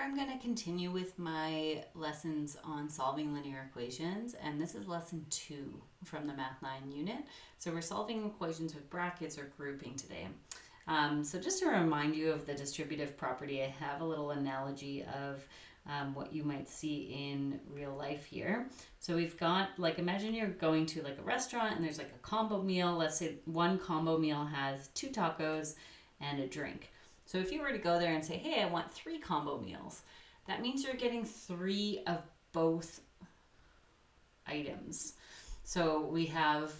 I'm going to continue with my lessons on solving linear equations, and this is lesson 2 from the Math 9 unit. So we're solving equations with brackets or grouping today. So just to remind you of the distributive property, I have a little analogy of what you might see in real life here. So we've got, like, imagine you're going to like a restaurant and there's like a combo meal. Let's say one combo meal has 2 tacos and a drink. So if you were to go there and say, hey, I want 3 combo meals, that means you're getting 3 of both items. So we have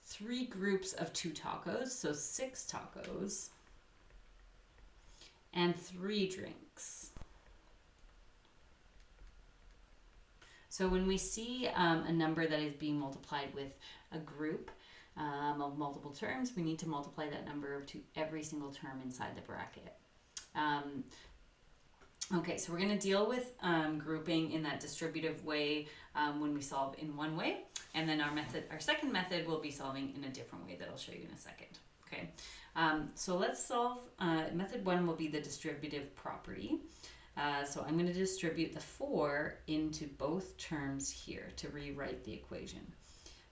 3 groups of 2 tacos, so 6 tacos, and 3 drinks. So when we see a number that is being multiplied with a group of multiple terms, we need to multiply that number to every single term inside the bracket. Okay, so we're going to deal with grouping in that distributive way when we solve in one way, and then our second method will be solving in a different way that I'll show you in a second. Okay, so let's solve. Method 1 will be the distributive property. So I'm going to distribute the 4 into both terms here to rewrite the equation.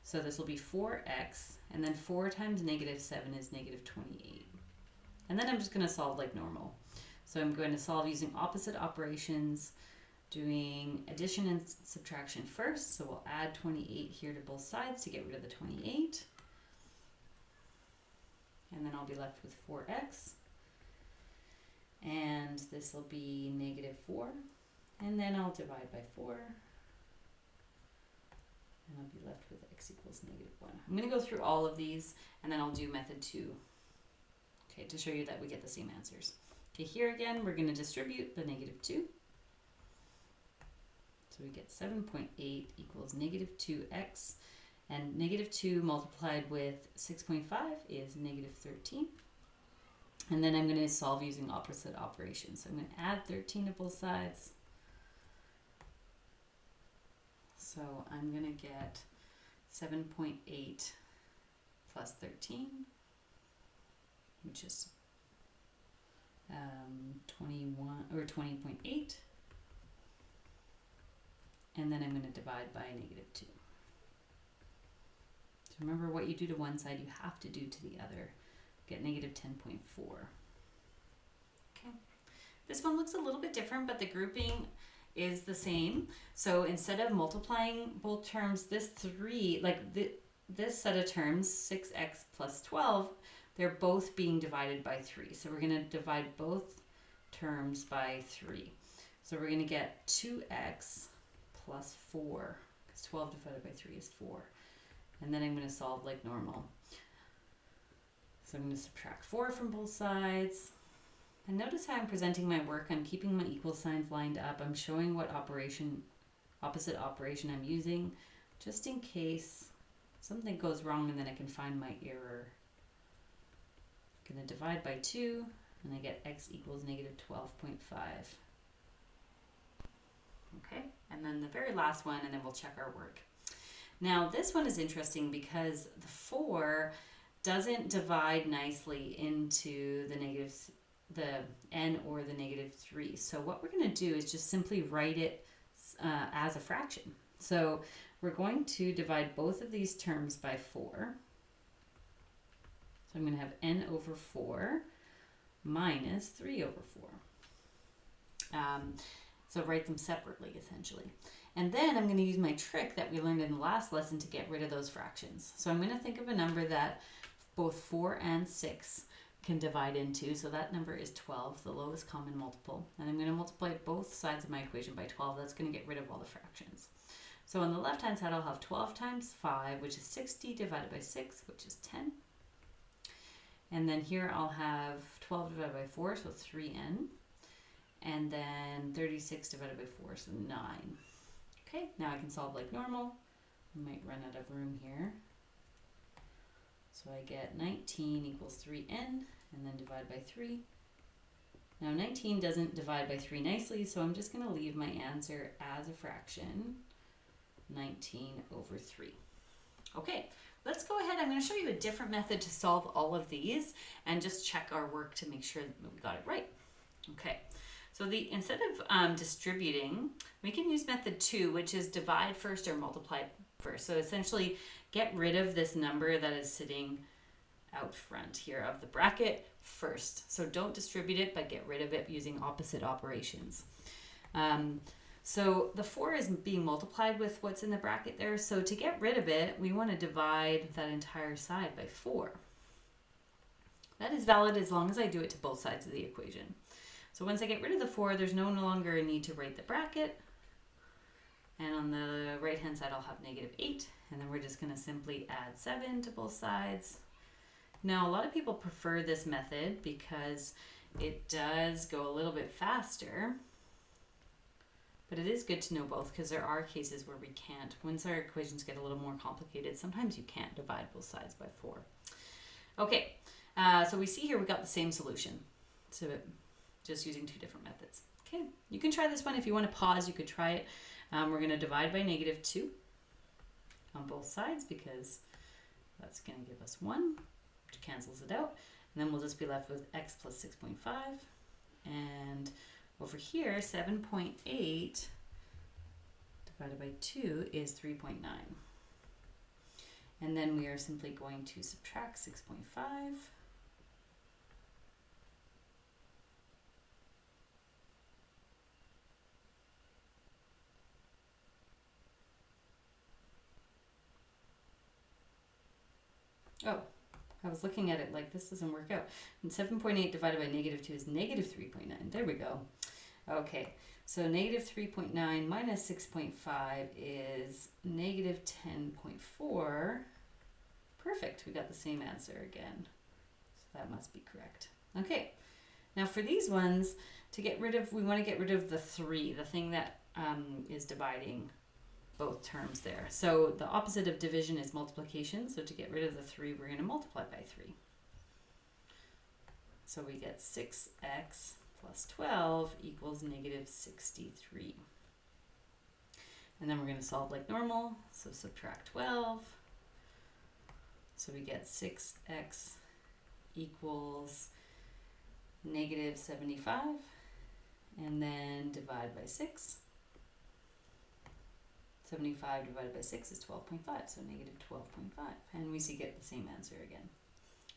So this will be 4x, and then 4 times negative 7 is negative 28. And then I'm just going to solve like normal. So I'm going to solve using opposite operations, doing addition and subtraction first. So we'll add 28 here to both sides to get rid of the 28. And then I'll be left with 4x. And this will be negative 4. And then I'll divide by 4. And I'll be left with x equals negative 1. I'm going to go through all of these, and then I'll do method 2. Okay, to show you that we get the same answers. Okay, here again, we're going to distribute the negative 2. So we get 7.8 equals negative 2x. And negative 2 multiplied with 6.5 is negative 13. And then I'm going to solve using opposite operations. So I'm going to add 13 to both sides. So I'm going to get 7.8 plus 13, which is 21 or 20.8. And then I'm going to divide by negative 2. So remember, what you do to one side, you have to do to the other. Get negative 10.4. Okay. This one looks a little bit different, but the grouping is the same. So instead of multiplying both terms, this 3, like this set of terms, 6x plus 12, they're both being divided by 3. So we're going to divide both terms by 3. So we're going to get 2x plus 4, because 12 divided by 3 is 4. And then I'm going to solve like normal. So I'm going to subtract 4 from both sides. And notice how I'm presenting my work. I'm keeping my equal signs lined up. I'm showing what opposite operation I'm using, just in case something goes wrong, and then I can find my error. I'm going to divide by 2, and I get x equals negative 12.5. Okay, and then the very last one, and then we'll check our work. Now this one is interesting because the 4 doesn't divide nicely into the n or the negative 3. So what we're going to do is just simply write it as a fraction. So we're going to divide both of these terms by 4. So I'm going to have n over 4 minus 3 over 4. So write them separately, essentially. And then I'm going to use my trick that we learned in the last lesson to get rid of those fractions. So I'm going to think of a number that both 4 and 6 can divide into. So that number is 12, the lowest common multiple. And I'm going to multiply both sides of my equation by 12. That's going to get rid of all the fractions. So on the left-hand side, I'll have 12 times 5, which is 60, divided by 6, which is 10. And then here I'll have 12 divided by 4, so 3n. And then 36 divided by 4, so 9. Okay, now I can solve like normal. I might run out of room here. So I get 19 equals 3n, and then divide by 3. Now 19 doesn't divide by 3 nicely, so I'm just going to leave my answer as a fraction, 19 over 3. Okay, let's go ahead. I'm going to show you a different method to solve all of these and just check our work to make sure that we got it right. Okay, So instead of distributing, we can use method 2, which is divide first or multiply first. So essentially get rid of this number that is sitting out front here of the bracket first. So don't distribute it, but get rid of it using opposite operations. So the 4 is being multiplied with what's in the bracket there. So to get rid of it, we want to divide that entire side by 4. That is valid as long as I do it to both sides of the equation. So once I get rid of the 4, there's no longer a need to write the bracket. And on the right hand side, I'll have -8. And then we're just going to simply add 7 to both sides. Now, a lot of people prefer this method because it does go a little bit faster. But it is good to know both because there are cases where we can't. Once our equations get a little more complicated, sometimes you can't divide both sides by 4. Okay, so we see here we got the same solution. So just using 2 different methods. Okay, you can try this one. If you want to pause, you could try it. We're going to divide by -2 on both sides because that's going to give us 1, which cancels it out. And then we'll just be left with x plus 6.5. And over here, 7.8 divided by 2 is 3.9. And then we are simply going to subtract 6.5. Oh, I was looking at it like this doesn't work out. And 7.8 divided by -2 is -3.9. There we go. Okay, so -3.9 minus 6.5 is -10.4. Perfect, we got the same answer again. So that must be correct. Okay, now for these ones, we want to get rid of the 3, the thing that is dividing both terms there. So the opposite of division is multiplication. So to get rid of the 3, we're going to multiply by 3. So we get 6x plus 12 equals -63. And then we're going to solve like normal. So subtract 12. So we get 6x equals -75. And then divide by 6. 75 divided by 6 is 12.5, so -12.5. And we get the same answer again.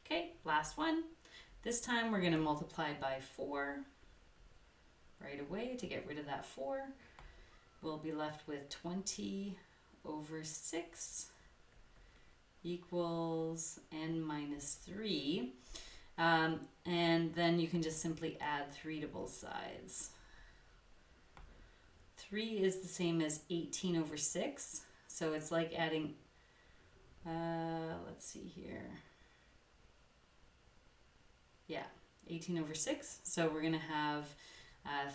Okay, last one. This time we're going to multiply by 4 right away to get rid of that 4. We'll be left with 20 over 6 equals n minus 3. And then you can just simply add 3 to both sides. 3 is the same as 18 over 6. So it's like adding, let's see here. Yeah, 18 over 6. So we're going to have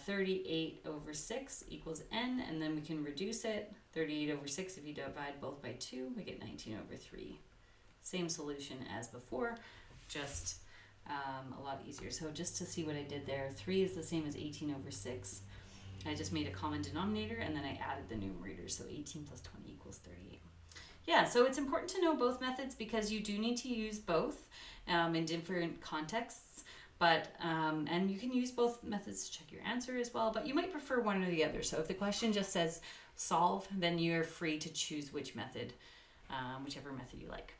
38 over 6 equals n, and then we can reduce it. 38 over 6, if you divide both by 2, we get 19 over 3. Same solution as before, just a lot easier. So just to see what I did there, 3 is the same as 18 over 6. I just made a common denominator and then I added the numerator. So 18 plus 20 equals 38. Yeah, so it's important to know both methods because you do need to use both in different contexts. But and you can use both methods to check your answer as well, but you might prefer one or the other. So if the question just says solve, then you're free to choose which method, whichever method you like.